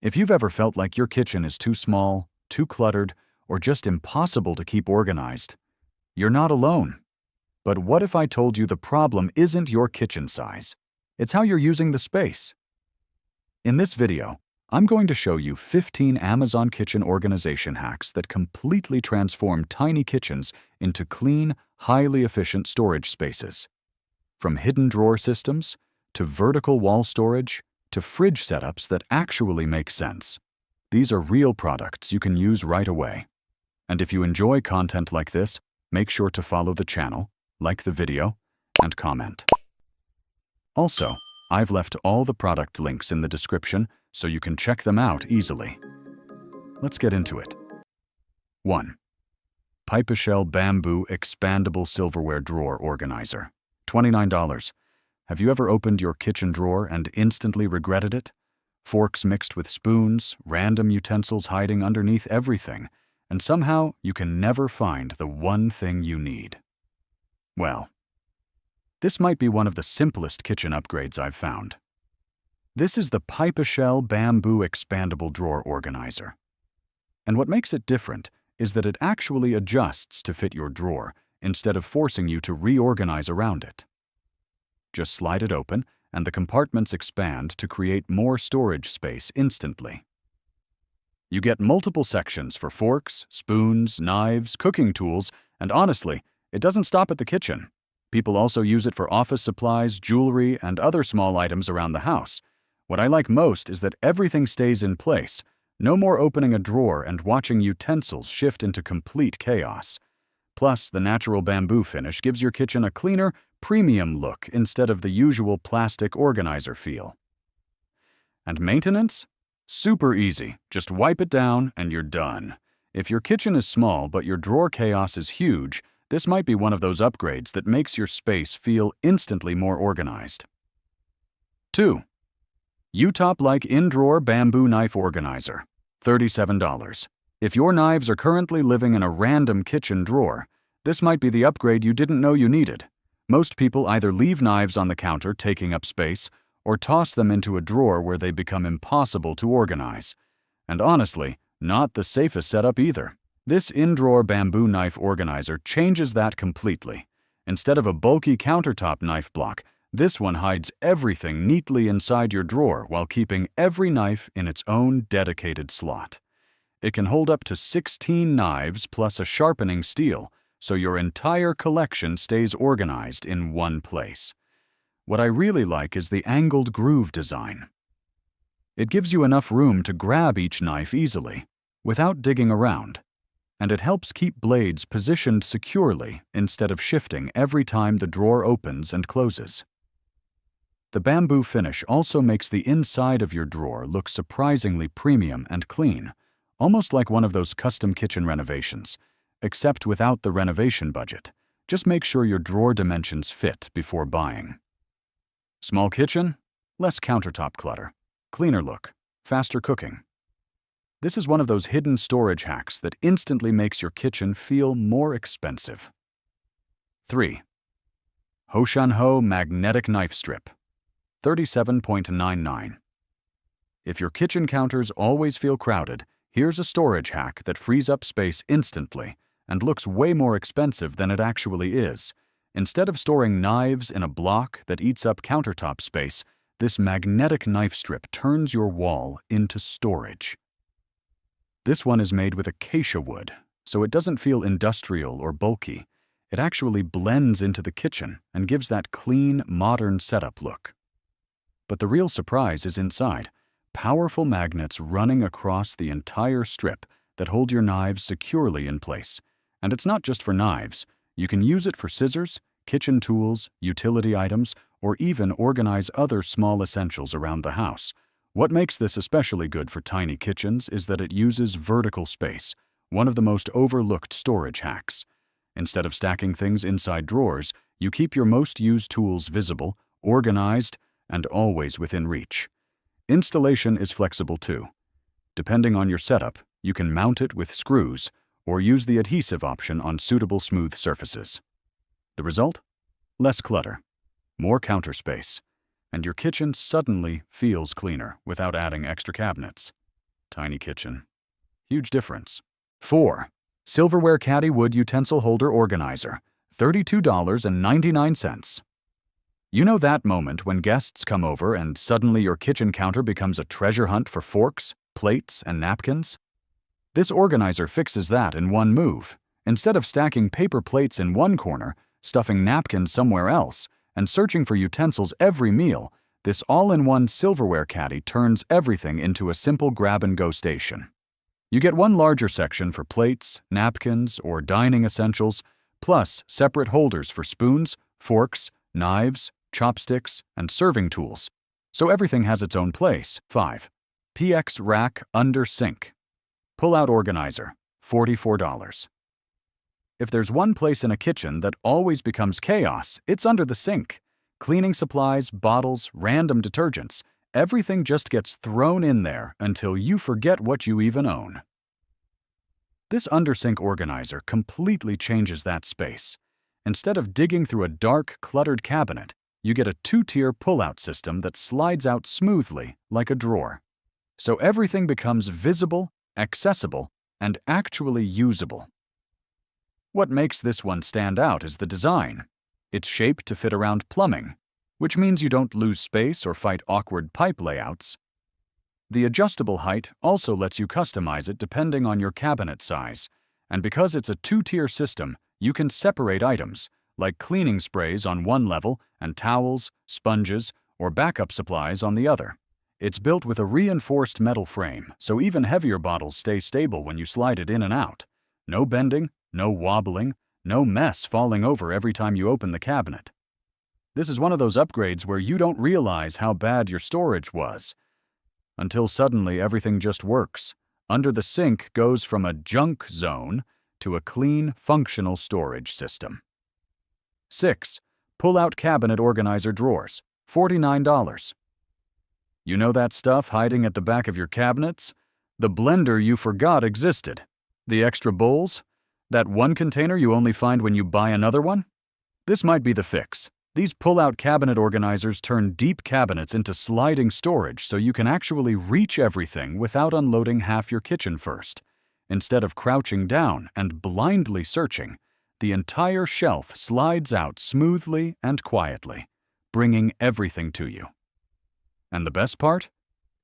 If you've ever felt like your kitchen is too small, too cluttered, or just impossible to keep organized, you're not alone. But what if I told you the problem isn't your kitchen size? It's how you're using the space. In this video, I'm going to show you 15 Amazon kitchen organization hacks that completely transform tiny kitchens into clean, highly efficient storage spaces. From hidden drawer systems, to vertical wall storage, to fridge setups that actually make sense. These are real products you can use right away. And if you enjoy content like this, make sure to follow the channel, like the video, and comment. Also, I've left all the product links in the description so you can check them out easily. Let's get into it. 1. Pipe-a-shell bamboo expandable silverware drawer organizer. $29. Have you ever opened your kitchen drawer and instantly regretted it? Forks mixed with spoons, random utensils hiding underneath everything, and somehow you can never find the one thing you need. Well, this might be one of the simplest kitchen upgrades I've found. This is the Pipe-a-shell bamboo expandable drawer organizer. And what makes it different is that it actually adjusts to fit your drawer instead of forcing you to reorganize around it. Just slide it open, and the compartments expand to create more storage space instantly. You get multiple sections for forks, spoons, knives, cooking tools, and honestly, it doesn't stop at the kitchen. People also use it for office supplies, jewelry, and other small items around the house. What I like most is that everything stays in place. No more opening a drawer and watching utensils shift into complete chaos. Plus, the natural bamboo finish gives your kitchen a cleaner, premium look instead of the usual plastic organizer feel. And maintenance? Super easy. Just wipe it down and you're done. If your kitchen is small but your drawer chaos is huge, this might be one of those upgrades that makes your space feel instantly more organized. 2. U-top-like in-drawer bamboo knife organizer. $37. If your knives are currently living in a random kitchen drawer, this might be the upgrade you didn't know you needed. Most people either leave knives on the counter taking up space or toss them into a drawer where they become impossible to organize. And honestly, not the safest setup either. This in-drawer bamboo knife organizer changes that completely. Instead of a bulky countertop knife block, this one hides everything neatly inside your drawer while keeping every knife in its own dedicated slot. It can hold up to 16 knives plus a sharpening steel, so your entire collection stays organized in one place. What I really like is the angled groove design. It gives you enough room to grab each knife easily, without digging around, and it helps keep blades positioned securely instead of shifting every time the drawer opens and closes. The bamboo finish also makes the inside of your drawer look surprisingly premium and clean, almost like one of those custom kitchen renovations, except without the renovation budget. Just make sure your drawer dimensions fit before buying. Small kitchen? Less countertop clutter. Cleaner look. Faster cooking. This is one of those hidden storage hacks that instantly makes your kitchen feel more expensive. 3. Hoshanho magnetic knife strip. $37.99. If your kitchen counters always feel crowded, here's a storage hack that frees up space instantly and looks way more expensive than it actually is. Instead of storing knives in a block that eats up countertop space, this magnetic knife strip turns your wall into storage. This one is made with acacia wood, so it doesn't feel industrial or bulky. It actually blends into the kitchen and gives that clean, modern setup look. But the real surprise is inside. Powerful magnets running across the entire strip that hold your knives securely in place. And it's not just for knives. You can use it for scissors, kitchen tools, utility items, or even organize other small essentials around the house. What makes this especially good for tiny kitchens is that it uses vertical space, one of the most overlooked storage hacks. Instead of stacking things inside drawers, you keep your most used tools visible, organized, and always within reach. Installation is flexible too. Depending on your setup, you can mount it with screws or use the adhesive option on suitable smooth surfaces. The result? Less clutter, more counter space, and your kitchen suddenly feels cleaner without adding extra cabinets. tiny kitchen. Huge difference. 4. Silverware Caddy Wood Utensil Holder Organizer, $32.99. You know that moment when guests come over and suddenly your kitchen counter becomes a treasure hunt for forks, plates, and napkins? This organizer fixes that in one move. Instead of stacking paper plates in one corner, stuffing napkins somewhere else, and searching for utensils every meal, this all-in-one silverware caddy turns everything into a simple grab-and-go station. You get one larger section for plates, napkins, or dining essentials, plus separate holders for spoons, forks, knives, chopsticks, and serving tools, so everything has its own place. 5. PX Rack Under Sink Pull-out Organizer, $44. If there's one place in a kitchen that always becomes chaos, it's under the sink. Cleaning supplies, bottles, random detergents, everything just gets thrown in there until you forget what you even own. This undersink organizer completely changes that space. Instead of digging through a dark, cluttered cabinet, you get a 2-tier pull-out system that slides out smoothly like a drawer. So everything becomes visible, accessible, and actually usable. What makes this one stand out is the design. It's shaped to fit around plumbing, which means you don't lose space or fight awkward pipe layouts. The adjustable height also lets you customize it depending on your cabinet size, and because it's a 2-tier system, you can separate items, like cleaning sprays on one level and towels, sponges, or backup supplies on the other. It's built with a reinforced metal frame, so even heavier bottles stay stable when you slide it in and out. No bending, no wobbling, no mess falling over every time you open the cabinet. This is one of those upgrades where you don't realize how bad your storage was, until suddenly everything just works. Under the sink goes from a junk zone to a clean, functional storage system. 6. Pull-out Cabinet Organizer Drawers, $49. You know that stuff hiding at the back of your cabinets? The blender you forgot existed. The extra bowls? That one container you only find when you buy another one? This might be the fix. These pull-out cabinet organizers turn deep cabinets into sliding storage so you can actually reach everything without unloading half your kitchen first. Instead of crouching down and blindly searching, the entire shelf slides out smoothly and quietly, bringing everything to you. And the best part?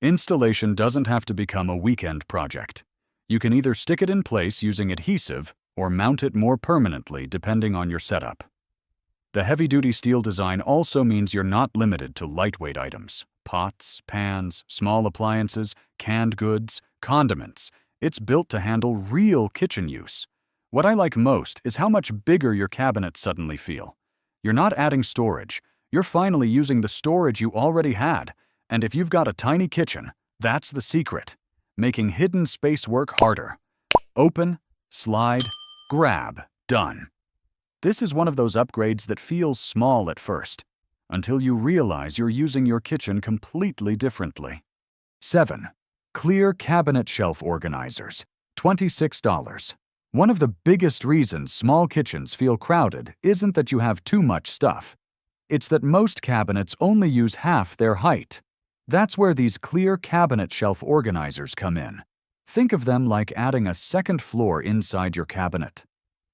Installation doesn't have to become a weekend project. You can either stick it in place using adhesive or mount it more permanently depending on your setup. The heavy-duty steel design also means you're not limited to lightweight items. Pots, pans, small appliances, canned goods, condiments. It's built to handle real kitchen use. What I like most is how much bigger your cabinets suddenly feel. You're not adding storage. You're finally using the storage you already had. And if you've got a tiny kitchen, that's the secret. Making hidden space work harder. Open, slide, grab, done. This is one of those upgrades that feels small at first, until you realize you're using your kitchen completely differently. 7. Clear Cabinet Shelf Organizers, $26. One of the biggest reasons small kitchens feel crowded isn't that you have too much stuff. It's that most cabinets only use half their height. That's where these clear cabinet shelf organizers come in. Think of them like adding a second floor inside your cabinet.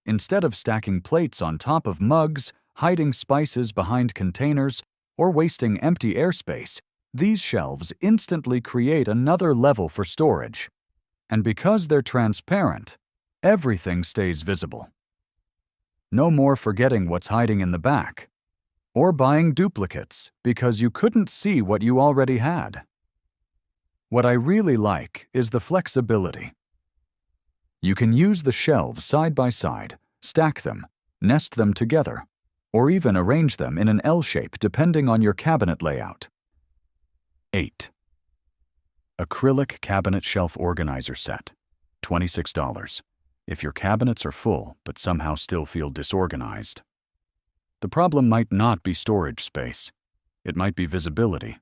Instead of stacking plates on top of mugs, hiding spices behind containers, or wasting empty airspace, these shelves instantly create another level for storage. And because they're transparent, everything stays visible. No more forgetting what's hiding in the back, or buying duplicates because you couldn't see what you already had. What I really like is the flexibility. You can use the shelves side by side, stack them, nest them together, or even arrange them in an L shape depending on your cabinet layout. 8. Acrylic Cabinet Shelf Organizer Set, $26. If your cabinets are full but somehow still feel disorganized. The problem might not be storage space. It might be visibility.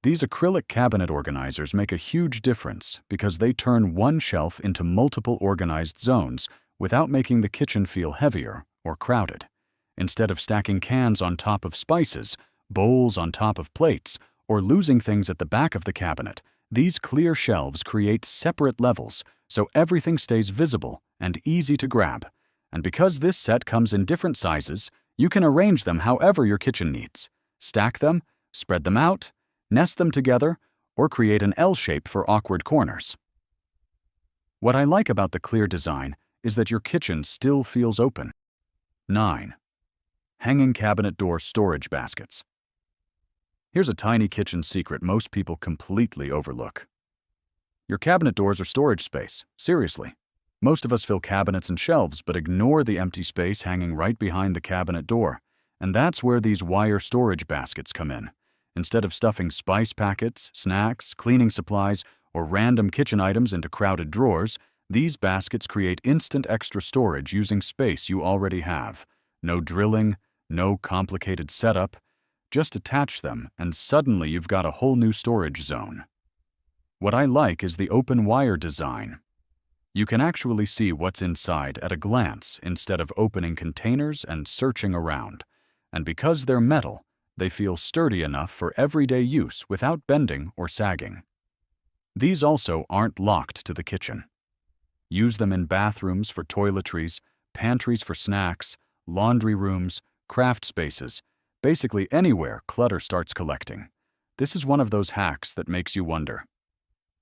These acrylic cabinet organizers make a huge difference because they turn one shelf into multiple organized zones without making the kitchen feel heavier or crowded. Instead of stacking cans on top of spices, bowls on top of plates, or losing things at the back of the cabinet, These clear shelves create separate levels, so everything stays visible and easy to grab. And because this set comes in different sizes, you can arrange them however your kitchen needs. Stack them, spread them out, nest them together, or create an L shape for awkward corners. What I like about the clear design is that your kitchen still feels open. 9. Hanging cabinet door storage baskets. Here's a tiny kitchen secret most people completely overlook. Your cabinet doors are storage space, seriously. Most of us fill cabinets and shelves but ignore the empty space hanging right behind the cabinet door, and that's where these wire storage baskets come in. Instead of stuffing spice packets, snacks, cleaning supplies, or random kitchen items into crowded drawers, these baskets create instant extra storage using space you already have. No drilling, no complicated setup. Just attach them, and suddenly you've got a whole new storage zone. What I like is the open wire design. You can actually see what's inside at a glance instead of opening containers and searching around. And because they're metal, they feel sturdy enough for everyday use without bending or sagging. These also aren't locked to the kitchen. Use them in bathrooms for toiletries, pantries for snacks, laundry rooms, craft spaces, basically anywhere clutter starts collecting. This is one of those hacks that makes you wonder,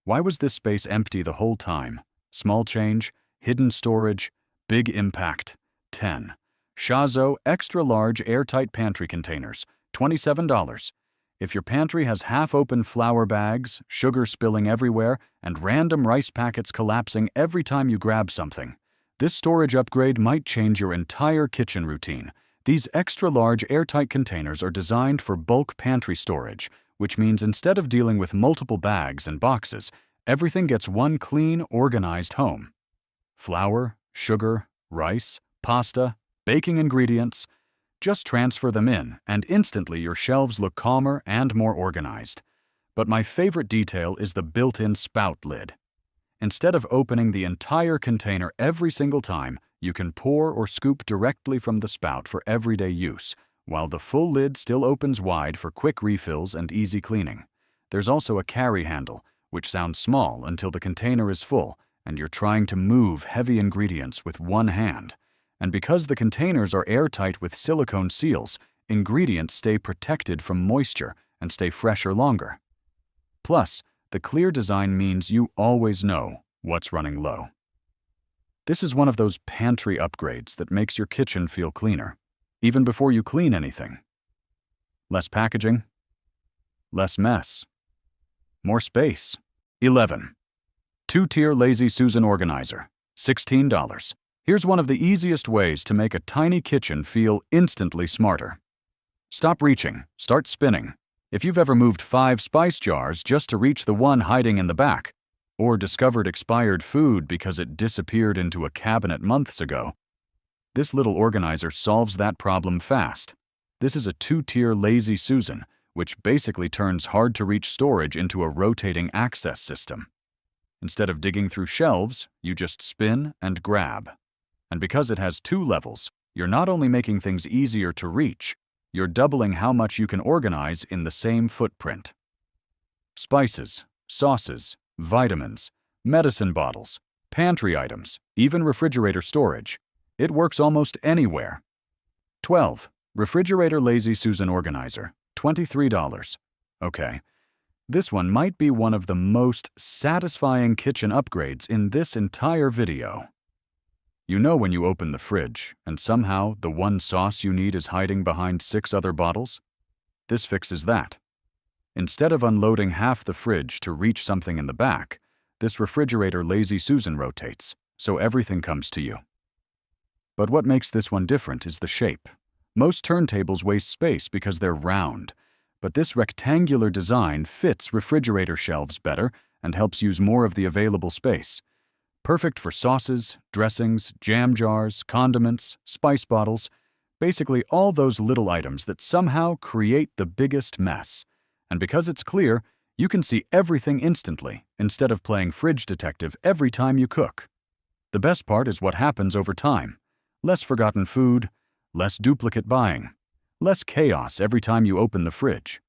why was this space empty the whole time? Small change, hidden storage, big impact. 10. Shazo Extra Large Airtight Pantry Containers, $27. If your pantry has half-open flour bags, sugar spilling everywhere, and random rice packets collapsing every time you grab something, this storage upgrade might change your entire kitchen routine. These extra-large airtight containers are designed for bulk pantry storage, which means instead of dealing with multiple bags and boxes, everything gets one clean, organized home. Flour, sugar, rice, pasta, baking ingredients. Just transfer them in, and instantly your shelves look calmer and more organized. But my favorite detail is the built-in spout lid. Instead of opening the entire container every single time, you can pour or scoop directly from the spout for everyday use, while the full lid still opens wide for quick refills and easy cleaning. There's also a carry handle, which sounds small until the container is full and you're trying to move heavy ingredients with one hand. And because the containers are airtight with silicone seals, ingredients stay protected from moisture and stay fresher longer. Plus, the clear design means you always know what's running low. This is one of those pantry upgrades that makes your kitchen feel cleaner, even before you clean anything. Less packaging, less mess, more space. 11. Two-tier Lazy Susan Organizer, $16. Here's one of the easiest ways to make a tiny kitchen feel instantly smarter. Stop reaching, start spinning. If you've ever moved 5 spice jars just to reach the one hiding in the back, or discovered expired food because it disappeared into a cabinet months ago, this little organizer solves that problem fast. This is a two-tier Lazy Susan, which basically turns hard-to-reach storage into a rotating access system. Instead of digging through shelves, you just spin and grab. And because it has 2 levels, you're not only making things easier to reach, you're doubling how much you can organize in the same footprint. Spices, sauces, vitamins, medicine bottles, pantry items, even refrigerator storage. It works almost anywhere. 12. Refrigerator Lazy Susan Organizer, $23. Okay, this one might be one of the most satisfying kitchen upgrades in this entire video. You know when you open the fridge, and somehow the one sauce you need is hiding behind 6 other bottles? This fixes that. Instead of unloading half the fridge to reach something in the back, this refrigerator Lazy Susan rotates, so everything comes to you. But what makes this one different is the shape. Most turntables waste space because they're round, but this rectangular design fits refrigerator shelves better and helps use more of the available space. Perfect for sauces, dressings, jam jars, condiments, spice bottles, basically all those little items that somehow create the biggest mess. And because it's clear, you can see everything instantly instead of playing fridge detective every time you cook. The best part is what happens over time. Less forgotten food, less duplicate buying, less chaos every time you open the fridge.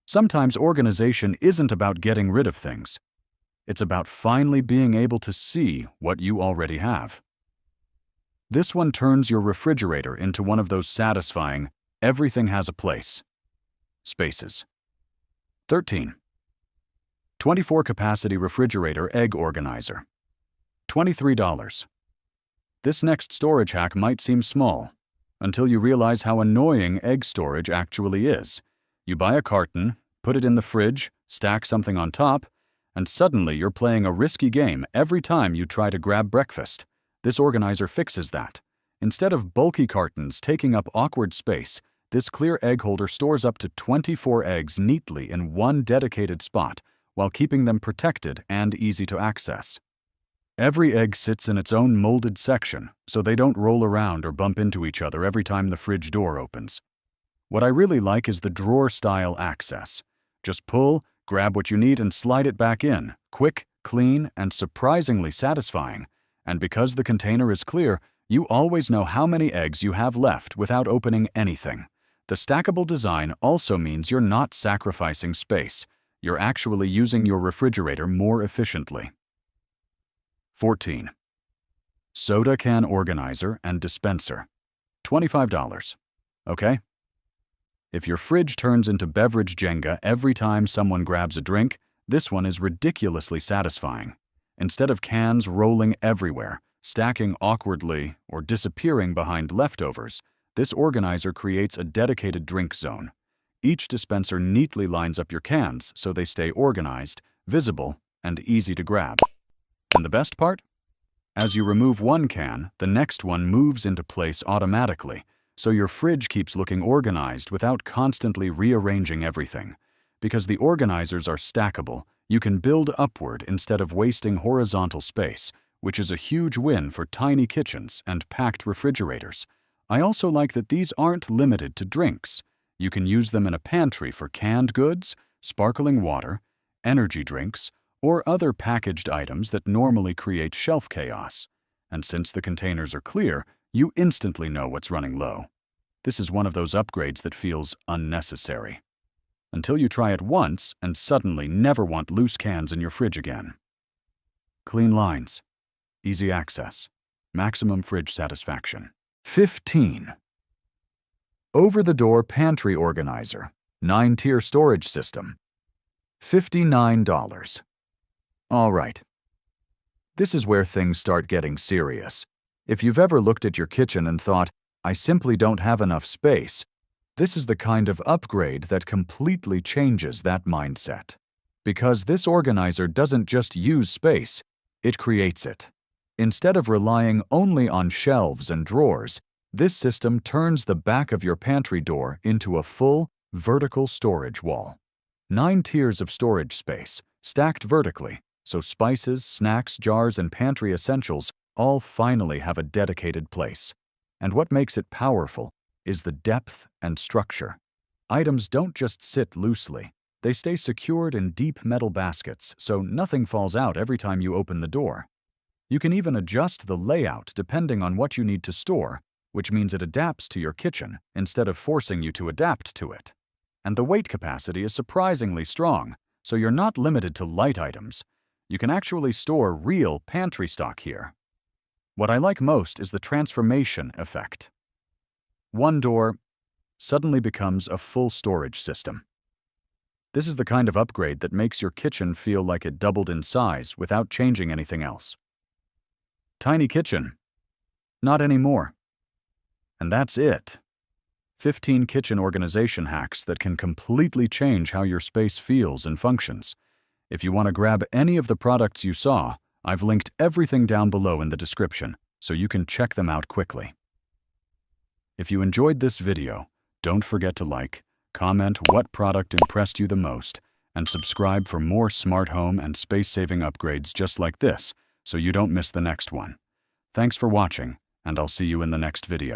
Sometimes organization isn't about getting rid of things. It's about finally being able to see what you already have. This one turns your refrigerator into one of those satisfying, everything has a place spaces. 13. 24-capacity refrigerator egg organizer. $23. This next storage hack might seem small, until you realize how annoying egg storage actually is. You buy a carton, put it in the fridge, stack something on top, and suddenly you're playing a risky game every time you try to grab breakfast. This organizer fixes that. Instead of bulky cartons taking up awkward space, this clear egg holder stores up to 24 eggs neatly in one dedicated spot, while keeping them protected and easy to access. Every egg sits in its own molded section, so they don't roll around or bump into each other every time the fridge door opens. What I really like is the drawer-style access. Just pull, grab what you need, and slide it back in. Quick, clean, and surprisingly satisfying. And because the container is clear, you always know how many eggs you have left without opening anything. The stackable design also means you're not sacrificing space. You're actually using your refrigerator more efficiently. 14. Soda can organizer and dispenser. $25. Okay? If your fridge turns into beverage Jenga every time someone grabs a drink, this one is ridiculously satisfying. Instead of cans rolling everywhere, stacking awkwardly, or disappearing behind leftovers, this organizer creates a dedicated drink zone. Each dispenser neatly lines up your cans so they stay organized, visible, and easy to grab. And the best part? As you remove one can, the next one moves into place automatically, so your fridge keeps looking organized without constantly rearranging everything. Because the organizers are stackable, you can build upward instead of wasting horizontal space, which is a huge win for tiny kitchens and packed refrigerators. I also like that these aren't limited to drinks. You can use them in a pantry for canned goods, sparkling water, energy drinks, or other packaged items that normally create shelf chaos. And since the containers are clear, you instantly know what's running low. This is one of those upgrades that feels unnecessary. Until you try it once and suddenly never want loose cans in your fridge again. Clean lines, easy access, maximum fridge satisfaction. 15. Over-the-door pantry organizer, 9-tier storage system. $59. All right. This is where things start getting serious. If you've ever looked at your kitchen and thought, I simply don't have enough space, this is the kind of upgrade that completely changes that mindset. Because this organizer doesn't just use space, it creates it. Instead of relying only on shelves and drawers, this system turns the back of your pantry door into a full, vertical storage wall. 9 tiers of storage space, stacked vertically, so spices, snacks, jars, and pantry essentials all finally have a dedicated place. And what makes it powerful is the depth and structure. Items don't just sit loosely. They stay secured in deep metal baskets, so nothing falls out every time you open the door. You can even adjust the layout depending on what you need to store, which means it adapts to your kitchen instead of forcing you to adapt to it. And the weight capacity is surprisingly strong, so you're not limited to light items. You can actually store real pantry stock here. What I like most is the transformation effect. One door suddenly becomes a full storage system. This is the kind of upgrade that makes your kitchen feel like it doubled in size without changing anything else. Tiny kitchen? Not anymore. And that's it. 15 kitchen organization hacks that can completely change how your space feels and functions. If you want to grab any of the products you saw, I've linked everything down below in the description, so you can check them out quickly. If you enjoyed this video, don't forget to like, comment what product impressed you the most, and subscribe for more smart home and space-saving upgrades just like this, so you don't miss the next one. Thanks for watching, and I'll see you in the next video.